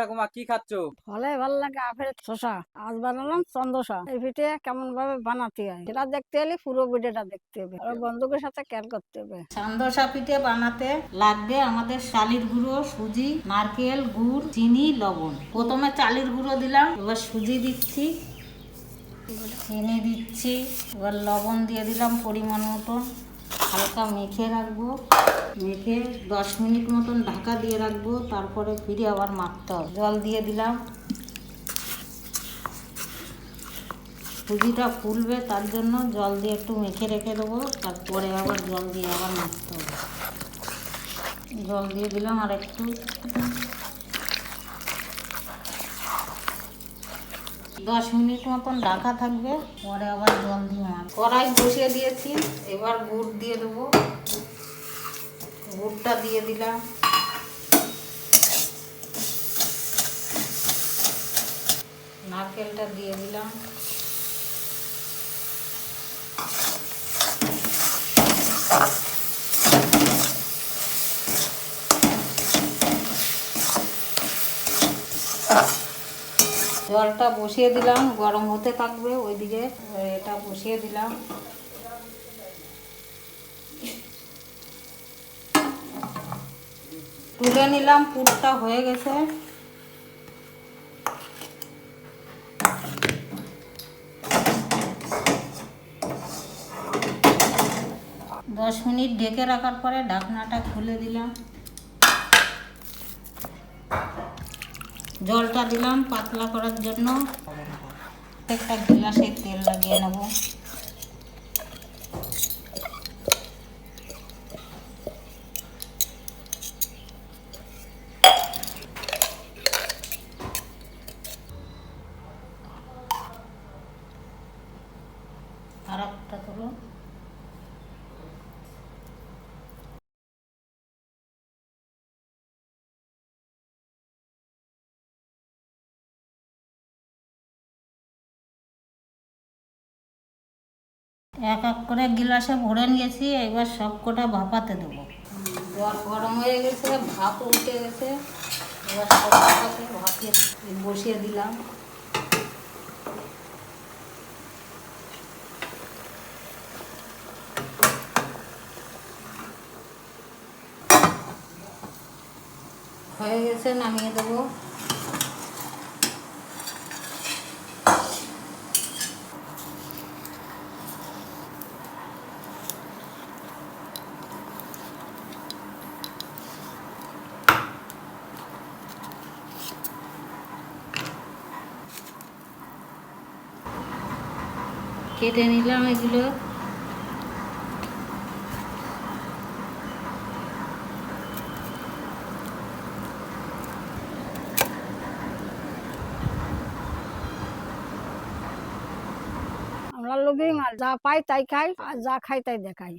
ঠাকুমা কি খাচ্ছো? ফলে ভালো লাগে আপেল শসা। আজ বানালাম চন্দ্রসা। এই পিঠে কেমন ভাবে বানাতে হয় সেটা দেখতে হলে পুরো ভিডিওটা দেখতে হবে আর বন্ধুদের সাথে শেয়ার করতে হবে। চন্দ্রসা পিঠে বানাতে লাগবে আমাদের চালের গুঁড়ো, সুজি, নারকেল, গুড়, চিনি, লবণ। প্রথমে চালের গুঁড়ো দিলাম, এবার সুজি দিচ্ছি, চিনি দিচ্ছি, এবার লবণ দিয়ে দিলাম পরিমাণ মতন। হালকা মেখে রাখবো, মেখে 10 মিনিট মতন ঢাকা দিয়ে রাখবো, তারপরে ফিরে আবার মাখতে হবে। জল দিয়ে দিলাম, সুজিটা ফুলবে তার জন্য জল দিয়ে একটু মেখে রেখে দেবো, তারপরে আবার জল দিয়ে আবার মাখতে হবে। জল দিয়ে দিলাম আর একটু, 10 মিনিট মতন ঢাকা থাকবে, পরে আবার জল দিয়ে মাখ। কড়াই বসিয়ে দিয়েছি, এবার গুড় দিয়ে দেবো, গুড়টা দিয়ে দিলাম, নারকেলটা দিয়ে দিলাম, জলটা বসিয়ে দিলাম, গরম হতে থাকবে ওইদিকে। এটা বসিয়ে দিলাম, তুলে নিলাম, পুরটা হয়ে গেছে। দশ মিনিট ঢেকে রাখার পরে ঢাকনাটা খুলে দিলাম, জলটা দিলাম পাতলা করার জন্য। একটা গ্লাসে তেল লাগিয়ে নেব, আর একটা করো। এক এক করে গিলাসে ভরে নিয়েছি, এবার সব কটা ভাপাতে দেবো। জল গরম হয়ে গেছে, ভাপ উঠে গেছে, এবার সব কটাকে ভাপিয়ে বসিয়ে দিলাম। হয়ে গেছে, নামিয়ে দেবো। কেটে নিলাম এগুলো, আমরা লোভী মাল, যা পাই তাই খাই আর যা খাই তাই দেখাই।